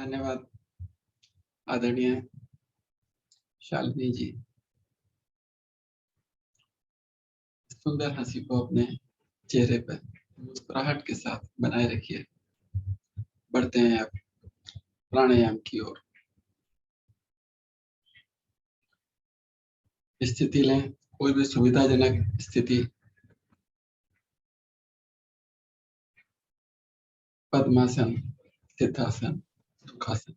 धन्यवाद आदरणीय शालिनी जी। सुंदर हंसी को अपने चेहरे पर मुस्कुराहट के साथ बनाए रखिए। बढ़ते हैं अब प्राणायाम की ओर। स्थिति लें, कोई भी सुविधाजनक स्थिति। पद्मासन, सिद्धासन, सुखासन।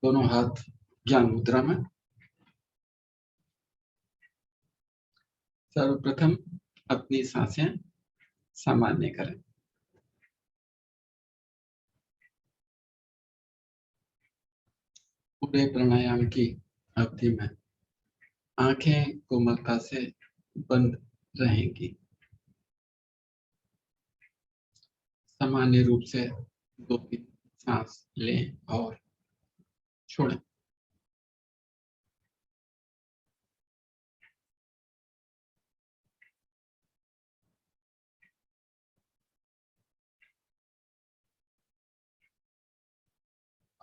दोनों हाथ ज्ञान मुद्रा में। सर्वप्रथम अपनी सांसें सामान्य करें। पूरे प्राणायाम की अवधि में आंखें कोमलता से बंद रहेंगी। सामान्य रूप से 2-3 सांस लें और छोड़ें।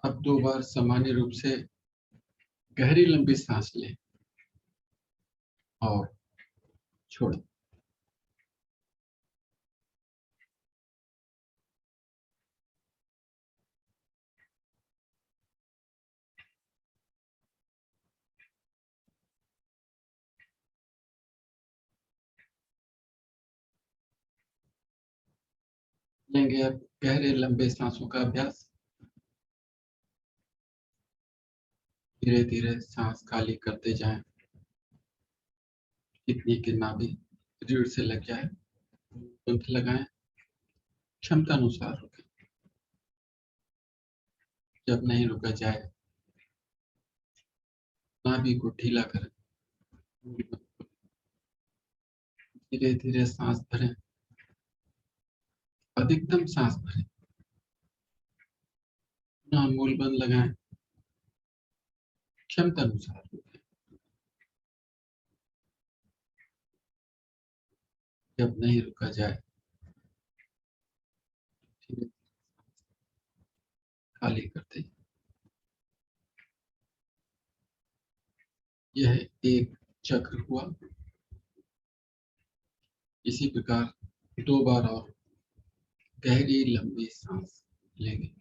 अब 2 बार सामान्य रूप से गहरी लंबी सांस लें और छोड़ें। लेंगे अब गहरे लंबे सांसों का अभ्यास। धीरे धीरे सांस खाली करते जाएं, इतनी कि नाभि रीढ़ से लग जाए। पंख लगाएं, क्षमता अनुसार रुकें। जब नहीं रुका जाए, नाभि को ढीला करें। धीरे धीरे सांस भरें, अधिकतम सांस भरें। पुनः मूल बंद लगाएं, क्षमता अनुसार रुकें। जब नहीं रुका जाए, धीरे खाली करते जाएं। यह एक चक्र हुआ। इसी प्रकार 2 बार और गहरी लंबी सांस लेंगे।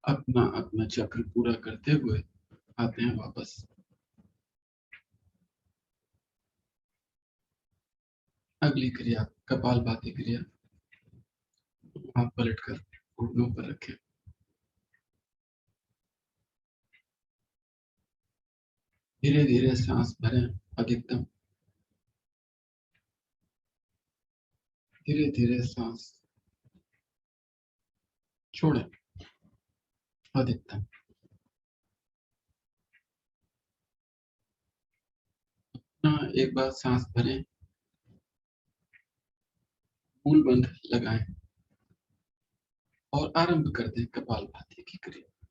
अपना अपना चक्र पूरा करते हुए आते हैं वापस। अगली क्रिया कपालभाति क्रिया। हाथ पलटकर घुटनों पर रखें। धीरे धीरे सांस भरें, अधिकतम। धीरे धीरे सांस छोड़ें, अधिकतम। एक बार सांस भरें, मूल बंध लगाएं और आरंभ कर दें कपालभाति की क्रिया।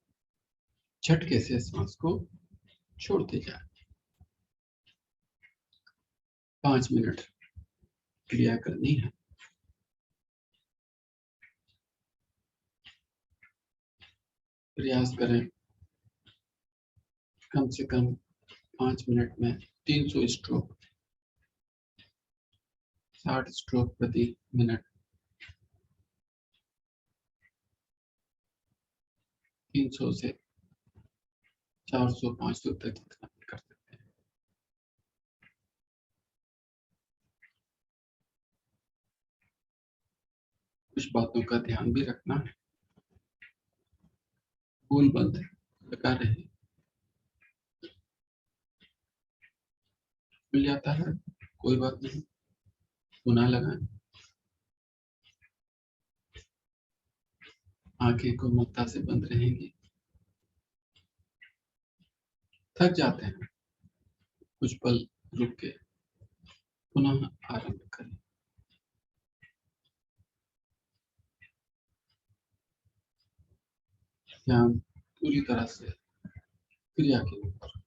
झटके से सांस को छोड़ते जाएं। 5 मिनट क्रिया करनी है। प्रयास करें कम से कम 5 मिनट में 300 स्ट्रोक, 60 स्ट्रोक प्रति मिनट। 300 से 400-500 तक जितना कर सकते हैं। कुछ बातों का ध्यान भी रखना है। मूल बंध लगा रहे, मिल जाता है कोई बात नहीं, पुनः लगाएं। आंखें कोमलता से बंद रहेंगी। थक जाते हैं, कुछ पल रुक के पुनः आरंभ करें। ध्यान पूरी तरह से क्रिया के ऊपर।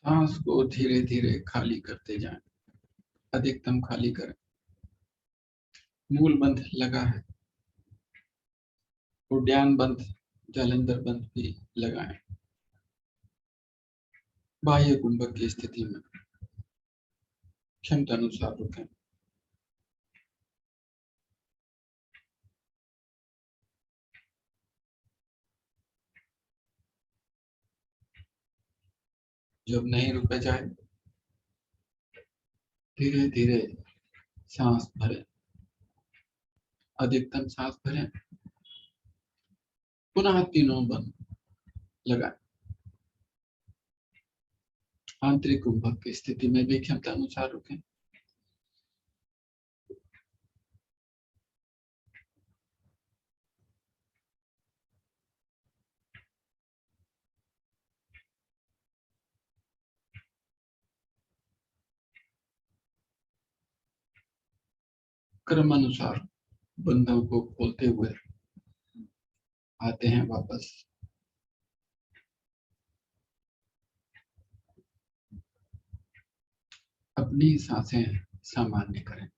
सांस को धीरे धीरे खाली करते जाएं, अधिकतम खाली करें। मूल बंध लगा है, उद्यान बंद, जालंधर बंद भी लगाएं। बाह्य कुंभक की स्थिति में क्षमता अनुसार रुकें। जब नहीं रुके जाए, धीरे धीरे सांस भरें, अधिकतम सांस भरें, पुनः तीनों बंद लगाएं। आंतरिक कुंभक की स्थिति में भी क्षमता अनुसार रुकें। क्रम अनुसार बंधों को खोलते हुए आते हैं वापस। अपनी सांसें सामान्य करें।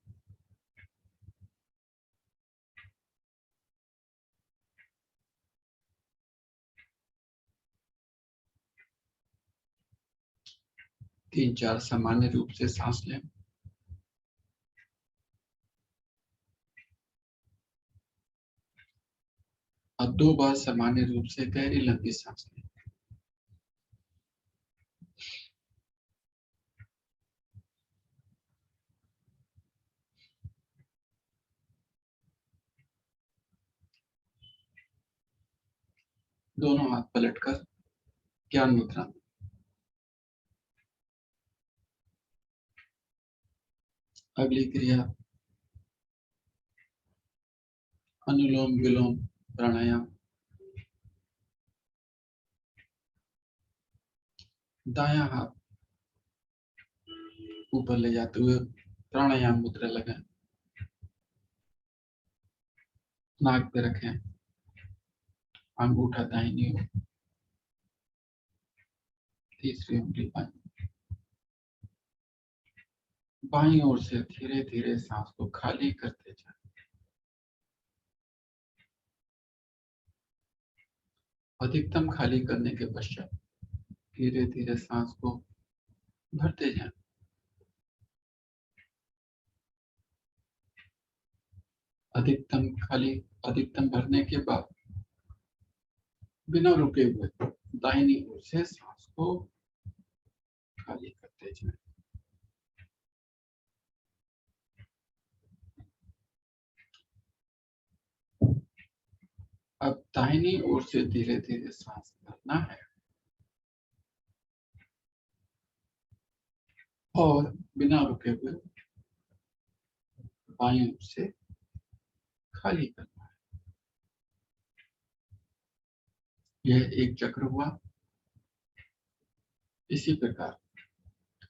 तीन चार सामान्य रूप से सांस लें। अब 2 बार सामान्य रूप से गहरी लंबी सांस लें। दोनों हाथ पलटकर ज्ञान मुद्रा में। अगली क्रिया अनुलोम विलोम प्राणायाम। दायां हाथ ऊपर ले जाते हुए प्राणायाम मुद्रा लगाएं। नाक पे रखें, अंगूठा दाहिनी ओर, तीसरी उंगली बाईं। बाईं ओर से धीरे धीरे सांस को खाली करते जाएं। अधिकतम खाली करने के पश्चात धीरे धीरे सांस को भरते जाएं। अधिकतम भरने के बाद बिना रुके हुए दाहिनी ओर से सांस को खाली करते जाएं। अब दाहिनी ओर से धीरे धीरे सांस भरना है और बिना रुके हुए बाईं ओर से खाली करना है। यह एक चक्र हुआ। इसी प्रकार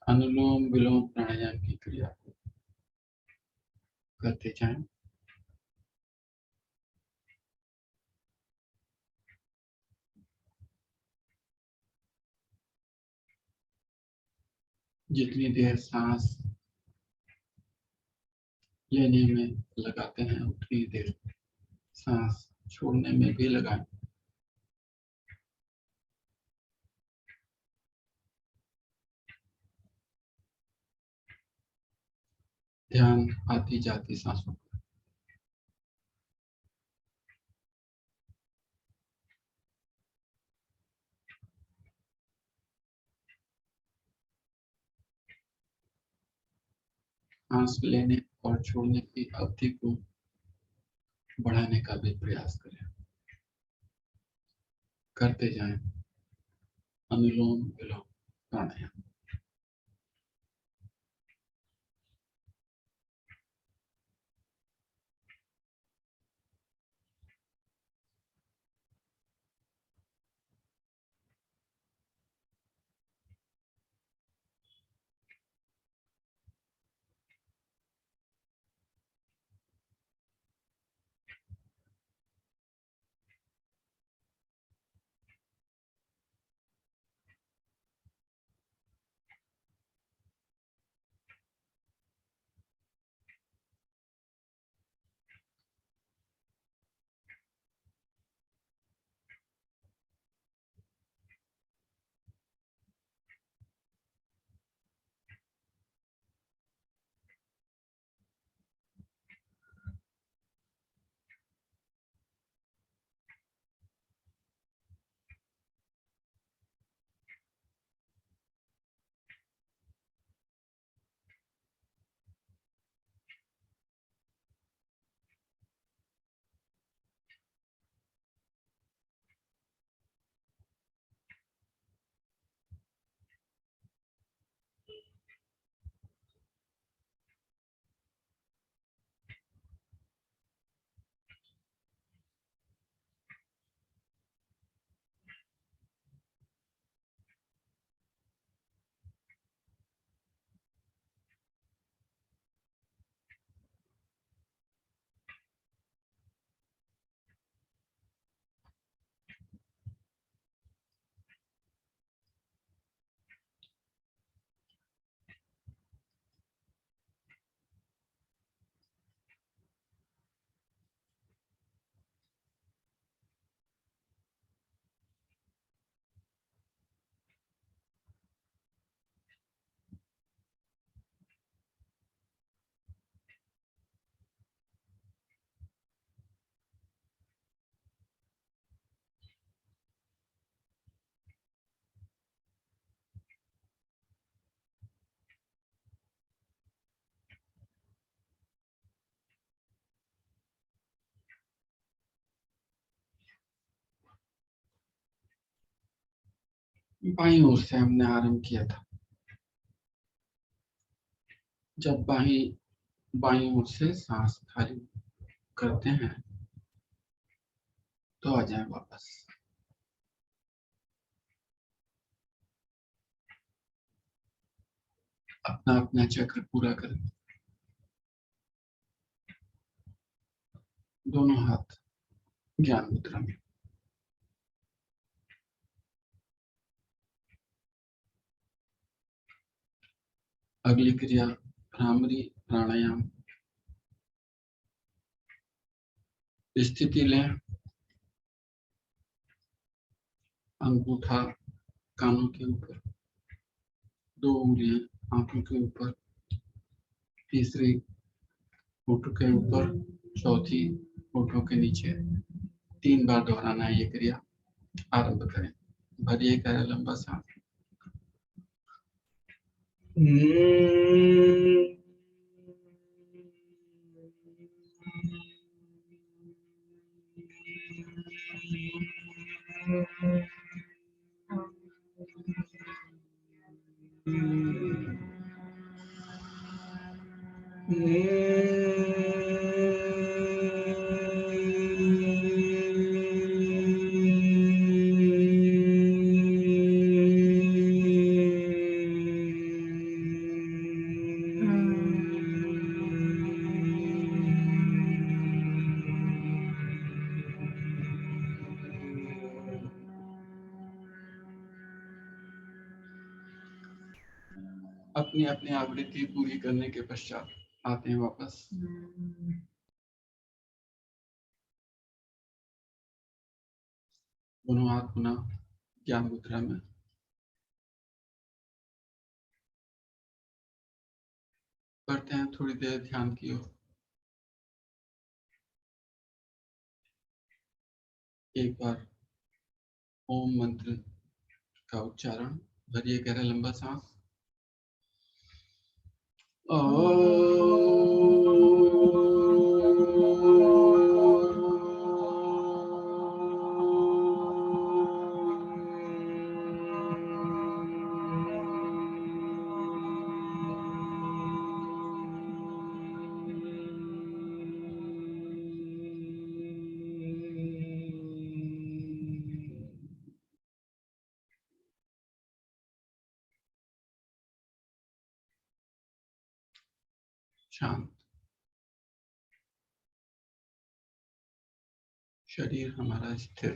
अनुलोम विलोम प्राणायाम की क्रिया को करते जाएं। जितनी देर सांस लेने में लगाते हैं उतनी देर सांस छोड़ने में भी लगाएं। ध्यान आती जाती सांसों पर। सांस लेने और छोड़ने की अवधि को बढ़ाने का भी प्रयास करें। करते जाएं अनुलोम विलोम प्राणायाम। बाईं ओर से हमने आरंभ किया था। जब बाईं ओर से सांस खाली करते हैं तो आ जाए वापस। अपना अपना चक्र पूरा करें। दोनों हाथ ज्ञान मुद्रा में। अगली क्रिया भ्रामरी प्राणायाम। स्थिति लें। अंगूठा कानों के ऊपर, दो उंगलियां आंखों के ऊपर, तीसरी होठों के ऊपर, चौथी होठों के नीचे। 3 बार दोहराना है ये क्रिया। आरंभ करें। भरिए गहरा लंबा सांस। अपनी अपनी आवृत्ति पूरी करने के पश्चात आते हैं वापस। दोनों हाथ पुनः ज्ञान मुद्रा में। करते हैं थोड़ी देर ध्यान की ओर। एक बार ओम मंत्र का उच्चारण। भरिए गहरा लंबा सांस। शांत। शरीर हमारा स्थिर।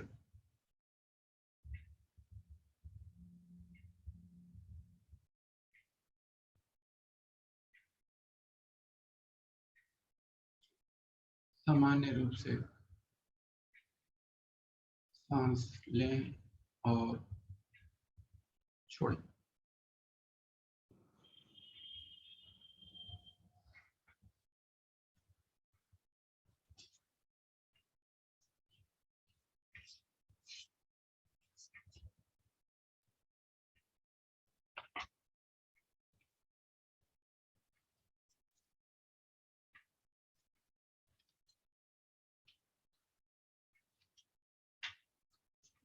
सामान्य रूप से सांस लें और छोड़ें।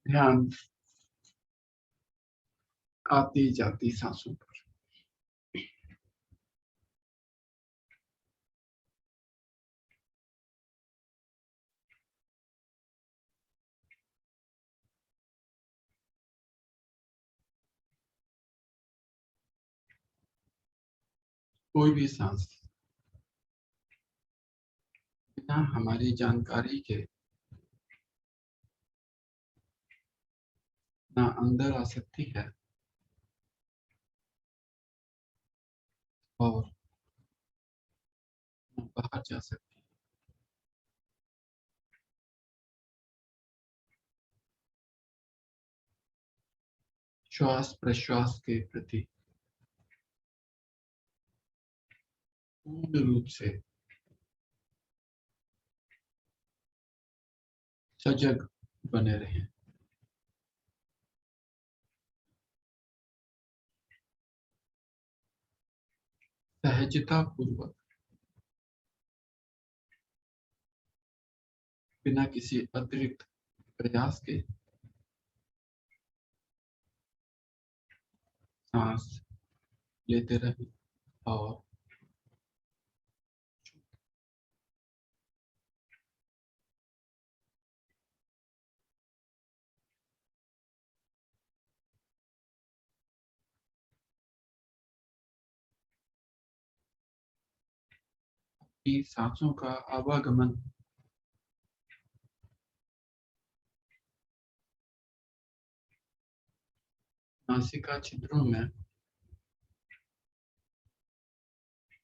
ध्यान आती जाती सांसों पर। कोई भी सांस बिना हमारी जानकारी के ना अंदर आ सकती है और ना बाहर जा सकती है। श्वास प्रश्वास के प्रति पूर्ण रूप से सजग बने रहें। सहजता पूर्वक बिना किसी अतिरिक्त प्रयास के सांस लेते रहें और की सांसों का आवागमन नासिका छिद्रों में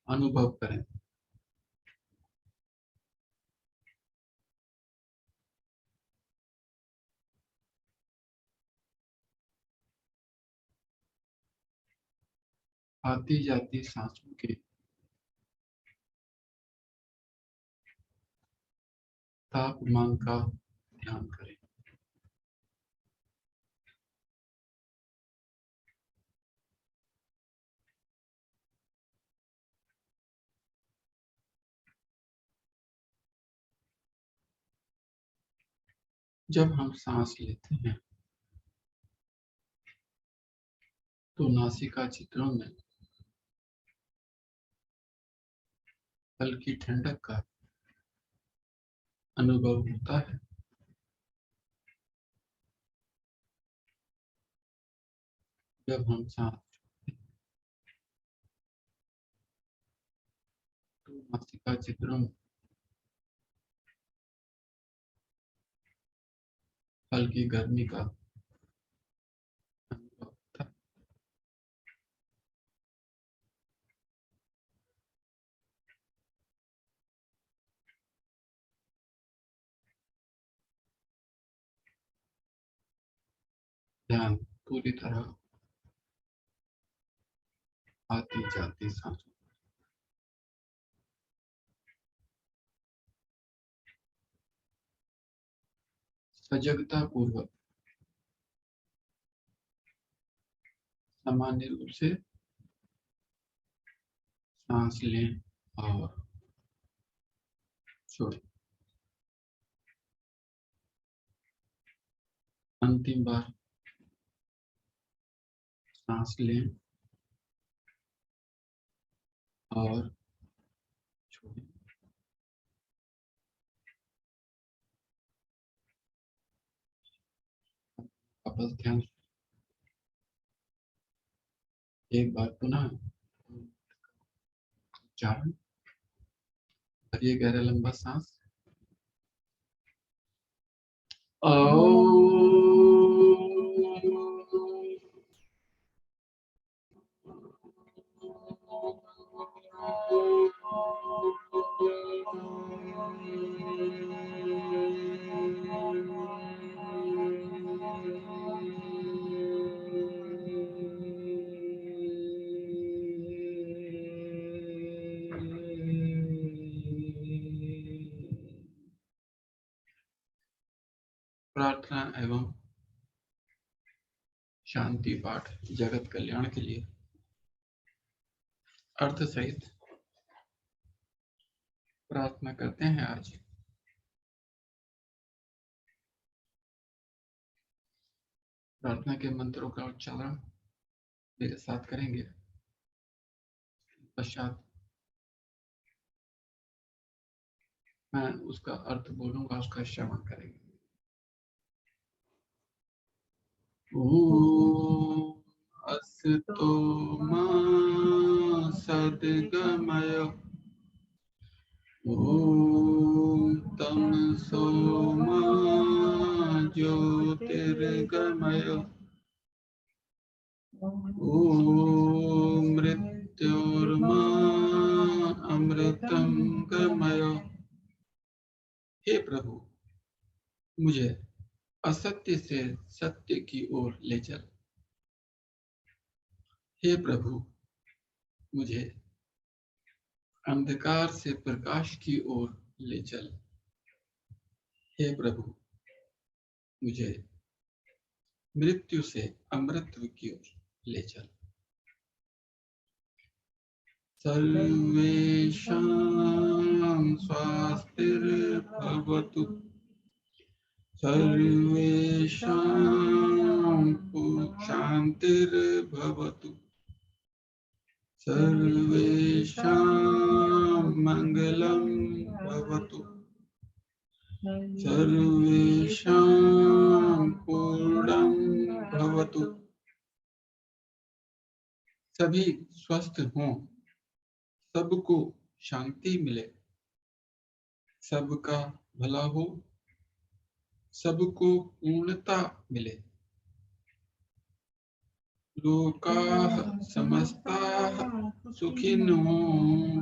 अनुभव करें। आती जाती सांसों के तापमान का ध्यान करें। जब हम सांस लेते हैं तो नासिका छिद्रों में हल्की ठंडक का अनुभव होता है। जब हम सांस छोड़ते हैं तो नासिका छिद्रों में हल्की गर्मी का अनुभव होता है। ध्यान पूरी तरह आती जाती सांसों, सजगता पूर्वक सामान्य रूप से सांस लें और छोड़ें। अंतिम बार सांस लें और छोड़ें। वापस ध्यान एक बार पुनः उच्चारण भरिए गहरा लंबा सांस। प्रार्थना एवं शांति पाठ जगत कल्याण के लिए अर्थ सहित प्रार्थना करते हैं। आज प्रार्थना के मंत्रों का उच्चारण मेरे साथ करेंगे। पश्चात मैं उसका अर्थ बोलूंगा, उसका श्रवण करेंगे। ओम असतो मा सद्गमय ओम तमसो मा ज्योतिर्गमय ओम मृत्योर्मा अमृतम गमय। हे प्रभु, मुझे असत्य से सत्य की ओर ले चल। हे प्रभु, मुझे अंधकार से प्रकाश की ओर ले चल। हे प्रभु, मुझे मृत्यु से अमृत की ओर ले चल। सर्वेषां स्वस्तिर्भवतु सर्वेषां शांतिर्भवतु। सर्वेषां मंगलं भवतु। सर्वेषां पूर्णं भवतु। सभी स्वस्थ हों, सबको शांति मिले, सबका भला हो, सबको पूर्णता मिले। लोकाः समस्ताः सुखिनो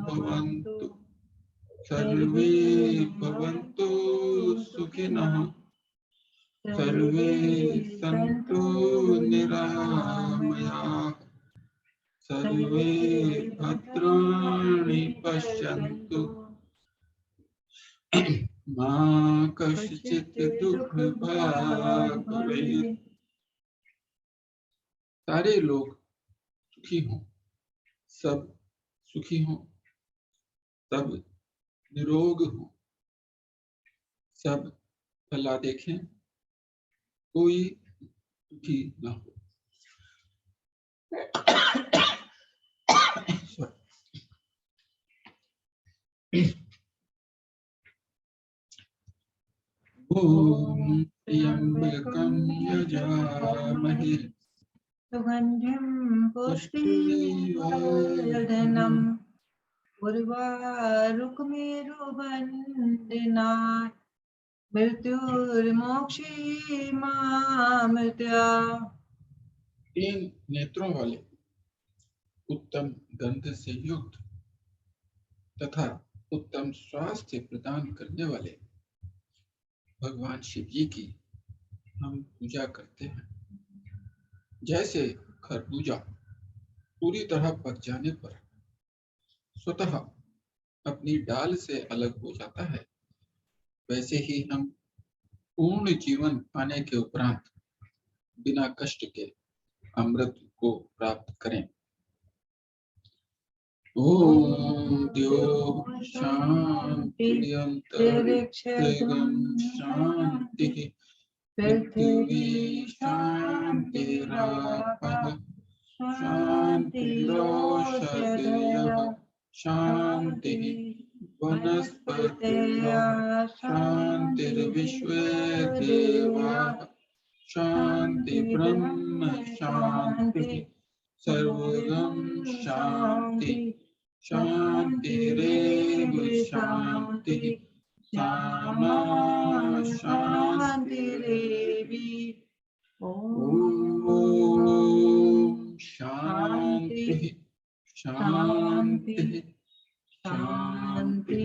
भवन्तु। सर्वे भवन्तु सुखिनः। सर्वे सन्तु निरामयाः। सर्वे भद्राणि पश्यन्तु। मा कश्चित् दुःखभाग् भवेत्। सारे लोग सुखी हों, सब सुखी हों, सब निरोग हों, सब भला देखें, कोई दुखी न हो। ओम त्र्यंबकं यजामहे सुगंधिं पुष्टिवर्धनम् उर्वारुकमेरुवन्दिनात् मृत्युर्मोक्षीमामृत्या। तीन नेत्रों वाले, उत्तम गंध से युक्त तथा उत्तम स्वास्थ्य प्रदान करने वाले भगवान शिव जी की हम पूजा करते हैं। जैसे खरबूजा पूरी तरह पक जाने पर स्वतः अपनी डाल से अलग हो जाता है, वैसे ही हम पूर्ण जीवन पाने के उपरांत बिना कष्ट के अमृत को प्राप्त करें। ओम द्यो शांति अंतरिक्षं शांति पृथ्वी शांतिरापः शांतिरोषधयः शांतिः वनस्पतयः शांतिर्विश्वे देवाः शांति ब्रह्म शांति सर्वगं शांति शांतिरेव शांति सामा शांतिरेवि। ओम शांति शांति शांति।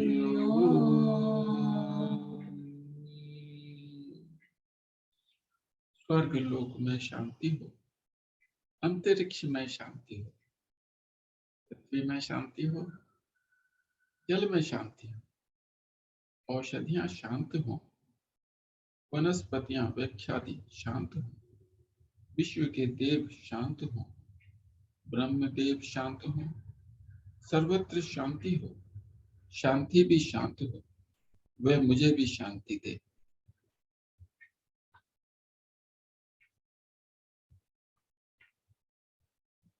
स्वर्ग लोक में शांति हो, अंतरिक्ष में शांति हो, पृथ्वी में शांति हो, जल में शांति हो, औषधियां शांत हो, वनस्पतियां वृक्षादि शांत हो, विश्व के देव शांत हो, ब्रह्मदेव शांत हो, सर्वत्र शांति हो, शांति भी शांत हो, वह मुझे भी शांति दे।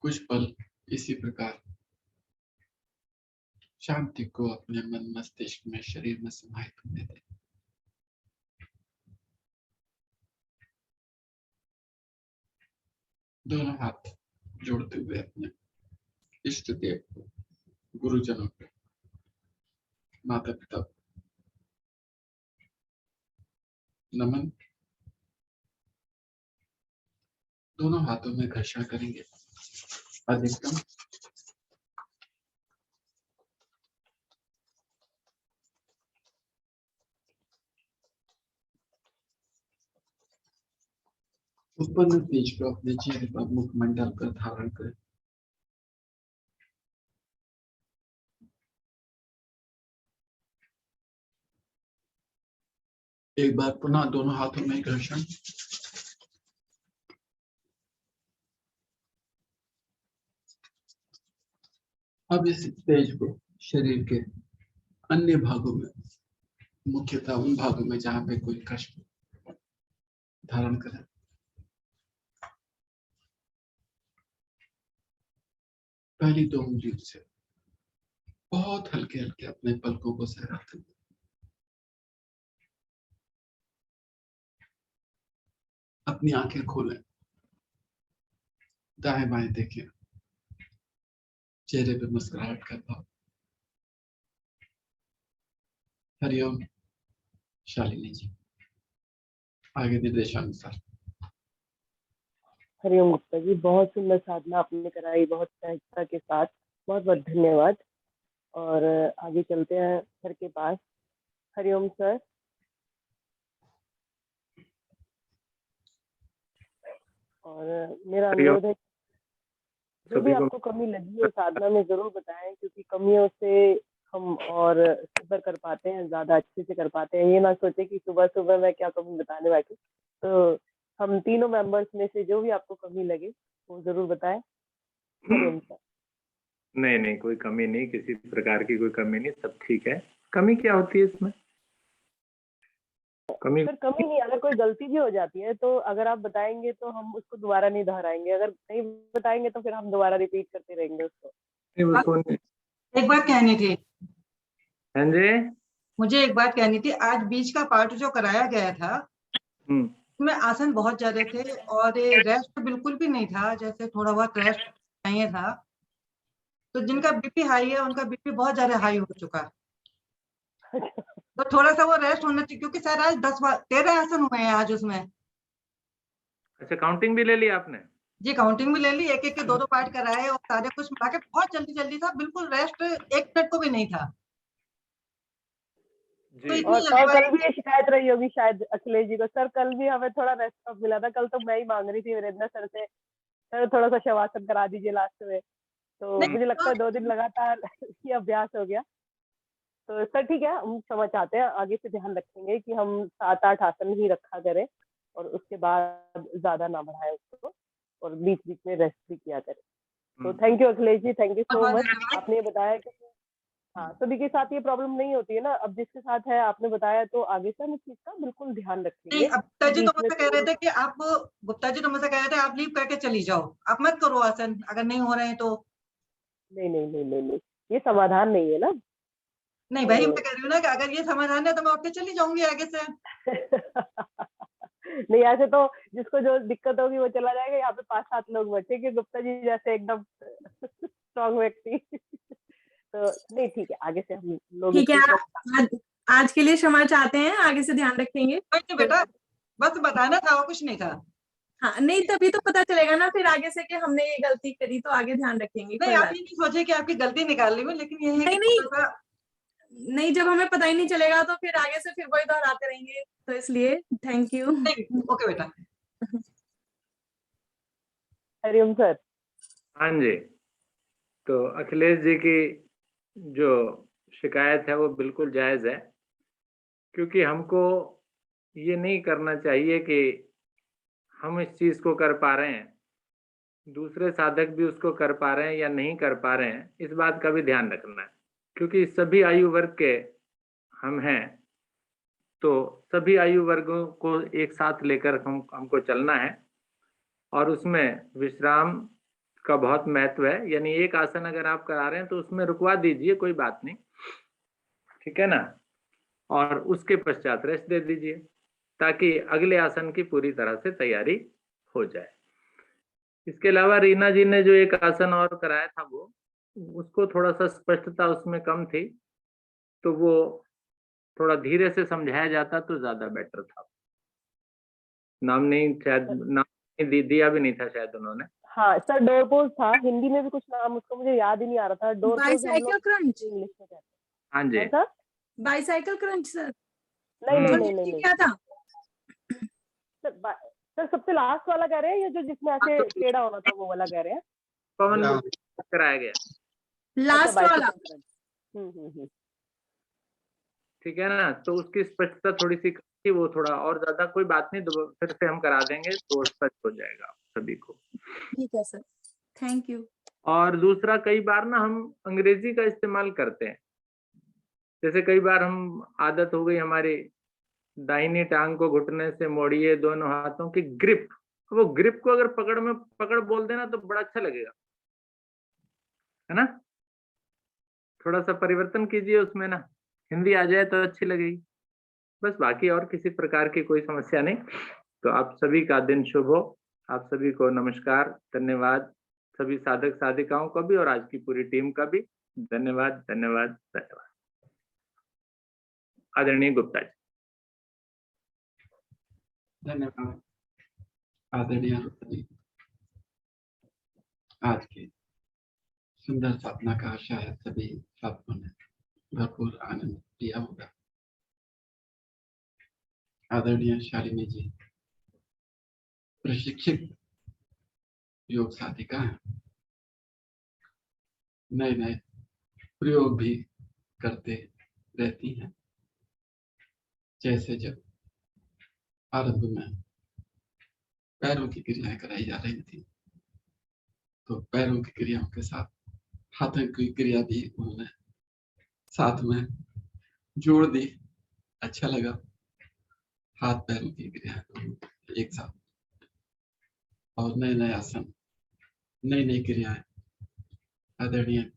कुछ पल इसी प्रकार शांति को अपने मन मस्तिष्क में, शरीर में समाहित होने दें। दोनों हाथ जोड़ते हुए अपने इष्ट देव को, गुरुजनों को, माता पिता को नमन। दोनों हाथों में घर्षण करेंगे अधिकतम। उत्पन्न तेज को अपने चेहरे पर, मुखमंडल पर धारण करें। एक बार पुनः दोनों हाथों में घर्षण। अब इस तेज को शरीर के अन्य भागों में, मुख्यतः उन भागों में जहां पे कोई कष्ट, धारण करें। पहली 2 उंगलियों से बहुत हल्के हल्के अपने पलकों को सहराते हुए अपनी आंखें खोलें, दाएं बाएं देखें, चेहरे पे मुस्कुराहट का भाव। हरिओम। शालिनी जी, आगे निर्देशानुसार। हरिओम गुप्ता जी, बहुत सुंदर साधना आपने कराई, बहुत सहजता के साथ, बहुत बहुत धन्यवाद। और आगे चलते हैं सर के पास। हरिओम सर। और मेरा अनुरोध है, जो भी आपको कमी लगी है साधना में जरूर बताएं, क्योंकि कमियों से हम और सुधर कर पाते हैं, ज्यादा अच्छे से कर पाते हैं। ये ना सोचे कि सुबह सुबह मैं क्या कमी बताने बैठी। तो हम तीनों मेंबर्स में से जो भी आपको कमी लगे वो जरूर बताएं। हरिओम सर। नहीं नहीं, कोई कमी नहीं, किसी प्रकार की कोई कमी नहीं, सब ठीक है। कमी क्या होती है इसमें? कमी सर कमी नहीं, अगर कोई गलती भी हो जाती है तो अगर आप बताएंगे तो हम उसको दोबारा नहीं दोहराएंगे, अगर नहीं बताएंगे तो फिर हम दोबारा रिपीट करते रहेंगे उसको। उसको नहीं। एक बात कहनी थी हाँ जी। मुझे, एक बात कहनी थी। आज बीच का पार्ट जो कराया गया था हम्म। उसमें आसन बहुत ज्यादा थे और रेस्ट बिल्कुल भी नहीं था, जैसे थोड़ा बहुत रेस्ट चाहिए था। तो जिनका बीपी हाई है उनका बीपी बहुत ज्यादा हाई हो चुका है, तो थोड़ा सा वो रेस्ट होना चाहिए, क्योंकि सर आज 13 आसन हुए हैं आज उसमें। अच्छा, काउंटिंग भी ले ली आपने? जी काउंटिंग भी ले ली, एक एक के 2-2 पार्ट कराए और सारे कुछ मिला के बहुत जल्दी जल्दी था, बिल्कुल रेस्ट 1 मिनट को भी नहीं था। तो इतनी और कल भी ये शिकायत रही होगी शायद अखिलेश जी को। सर कल भी हमें थोड़ा रेस्ट कम मिला था, कल तो मैं ही मांग रही थी वीरेंद्र सर से, सर थोड़ा सा शवासन करा दीजिए लास्ट में। तो मुझे लगता है 2 दिन लगातार ये अभ्यास हो गया। तो सर ठीक है, हम क्षमा चाहते हैं, आगे से ध्यान रखेंगे कि हम 7-8 आसन ही रखा करें और उसके बाद ज्यादा ना बढ़ाए उसको, और बीच बीच में रेस्ट भी किया करें। तो thank you Akhilesh ji, thank you so much. आपने बताया कि हाँ सभी के साथ ये प्रॉब्लम नहीं होती है ना, अब जिसके साथ है आपने बताया, तो आगे से हम इस चीज का बिल्कुल ध्यान रखेंगे। गुप्ता जी तो मुझसे कह रहे थे कि आप गुप्ता जी तो मुझसे कह रहे थे आप लीव करके चली जाओ, आप मत करो आसन अगर नहीं हो रहे हैं तो। नहीं नहीं नहीं नहीं नहीं, ये समाधान नहीं है ना। नहीं भाई, मैं कह रही हूँ ना कि अगर ये समाधान है तो मैं उठ के चली जाऊंगी आगे से। नहीं, ऐसे तो जिसको जो दिक्कत होगी वो चला जाएगा, यहाँ पे 5-7 लोग बैठे गुप्ता जी जैसे एकदम स्ट्रॉन्ग व्यक्ति। तो नहीं ठीक है, आगे से हम लोग ठीक है, आज के लिए क्षमा चाहते हैं, आगे से ध्यान रखेंगे। तो बेटा बस बताना था और कुछ नहीं था। हाँ नहीं, तभी तो पता चलेगा ना फिर आगे से कि हमने ये गलती करी, तो आगे ध्यान रखेंगे। नहीं आप ये नहीं सोचे कि आपकी गलती निकाल ली हूँ, लेकिन ये है नहीं नहीं, जब हमें पता ही नहीं चलेगा तो फिर आगे से फिर वही दोहराते रहेंगे, तो इसलिए थैंक यू। ओके बेटा। हरिओम सर। हाँ जी, तो अखिलेश जी की जो शिकायत है वो बिल्कुल जायज है, क्योंकि हमको ये नहीं करना चाहिए कि हम इस चीज को कर पा रहे हैं, दूसरे साधक भी उसको कर पा रहे हैं या नहीं कर पा रहे हैं, इस बात का भी ध्यान रखना है। क्योंकि सभी आयु वर्ग के हम हैं, तो सभी आयु वर्गों को एक साथ लेकर हमको चलना है, और उसमें विश्राम का बहुत महत्व है। यानी एक आसन अगर आप करा रहे हैं तो उसमें रुकवा दीजिए, कोई बात नहीं, ठीक है ना, और उसके पश्चात रेस्ट दे दीजिए, ताकि अगले आसन की पूरी तरह से तैयारी हो जाए। इसके अलावा रीना जी ने जो एक आसन और कराया था, वो उसको थोड़ा सा स्पष्टता उसमें कम थी, तो वो थोड़ा धीरे से समझाया जाता तो ज्यादा बेटर था। नाम नहीं, शायद नाम दिया भी नहीं था शायद उन्होंने। हाँ सर, डोर पोज था, हिंदी में भी कुछ नाम, उसको मुझे याद ही नहीं आ रहा था। Door pose bicycle crunch, English में कहते हैं। हाँ जी, सर बाइसाइकिल क्रंच सर। नहीं नहीं नहीं नहीं क्या था सर, सबसे लास्ट वाला कह रहे हैं या जो जिसमें ऐसे टेढ़ा होना था वो वाला कह रहे हैं? पवन कराया गया लास्ट वाला। ठीक है ना, तो उसकी स्पष्टता थोड़ी सी थी, वो थोड़ा और ज्यादा, कोई बात नहीं, फिर से हम करा देंगे तो स्पष्ट हो जाएगा सभी को। ठीक है सर, थैंक यू। और दूसरा, कई बार ना हम अंग्रेजी का इस्तेमाल करते हैं, जैसे कई बार हम आदत हो गई हमारी, दाहिनी टांग को घुटने से मोड़िए, दोनों हाथों की ग्रिप, वो ग्रिप को अगर पकड़ बोल देना तो बड़ा अच्छा लगेगा, है ना? थोड़ा सा परिवर्तन कीजिए उसमें ना, हिंदी आ जाए तो अच्छी लगेगी, बस बाकी और किसी प्रकार की कोई समस्या नहीं। तो आप सभी का दिन शुभ हो, आप सभी को नमस्कार, धन्यवाद, सभी साधक साधिकाओं को भी और आज की पूरी टीम का भी धन्यवाद धन्यवाद धन्यवाद। आदरणीय गुप्ता जी। धन्यवाद आदरणीय गुप्ता जी। आज की सुंदर साधना का शायद सभी साधकों ने भरपूर आनंद लिया होगा। आदरणीय शालिनी जी प्रशिक्षित योग साधिका है, नए नए प्रयोग भी करते रहती हैं। जैसे जब आरंभ में पैरों की क्रियाएं कराई जा रही थी तो पैरों की क्रियाओं के साथ हाथों की क्रिया भी उन्होंने साथ में जोड़ दी। अच्छा लगा, हाथ पैरों की क्रिया एक साथ, और नए नए आसन, नई नई क्रियाएं आदरणीय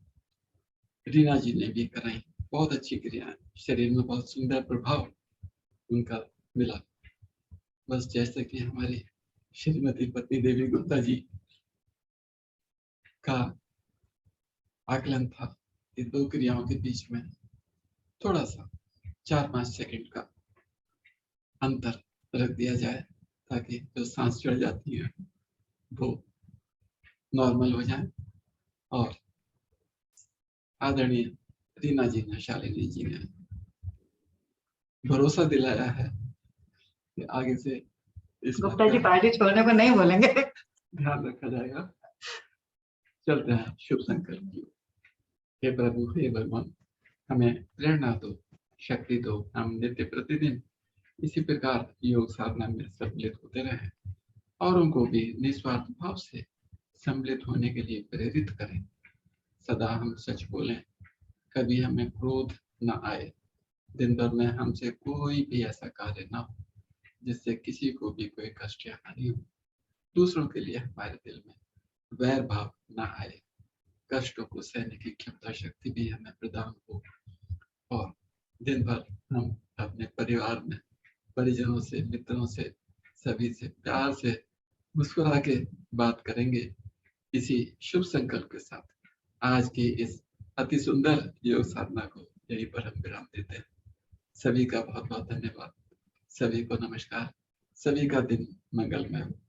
रीना जी ने भी कराई। बहुत अच्छी क्रियाएं, शरीर में बहुत सुंदर प्रभाव उनका मिला। बस जैसे कि हमारी श्रीमती पत्नी देवी गुप्ता जी का आकलन था कि दो क्रियाओं के बीच में थोड़ा सा 4-5 सेकंड का अंतर रख दिया जाए ताकि जो सांस चढ़ जाती है वो नॉर्मल हो जाए। और आदरणीय रीना जी ने, शालिनी जी ने भरोसा दिलाया है कि आगे से इसमें गुप्ता जी पार्टी छोड़ने को नहीं बोलेंगे। ध्यान रखा जाएगा। चलते हैं शुभ संकल्प की। हे प्रभु, हे भगवान, हमें प्रेरणा दो, शक्ति दो, हम नित्य प्रतिदिन इसी प्रकार योग साधना में सम्मिलित होते रहे, औरों को भी निस्वार्थ भाव से सम्मिलित होने के लिए प्रेरित करें। सदा हम सच बोलें, कभी हमें क्रोध न आए, दिन भर में हमसे कोई भी ऐसा कार्य ना हो जिससे किसी को भी कोई कष्ट या हानि हो। दूसरों के लिए हमारे दिल में वैर भाव न आए, कष्टों को सहने की क्षमता शक्ति भी हमें प्रदान हो, और दिन भर हम अपने परिवार में परिजनों से, मित्रों से, सभी से प्यार से मुस्कुरा के बात करेंगे। इसी शुभ संकल्प के साथ आज की इस अति सुंदर योग साधना को यहीं पर हम विराम देते हैं। सभी का बहुत बहुत धन्यवाद, सभी को नमस्कार, सभी का दिन मंगलमय हो।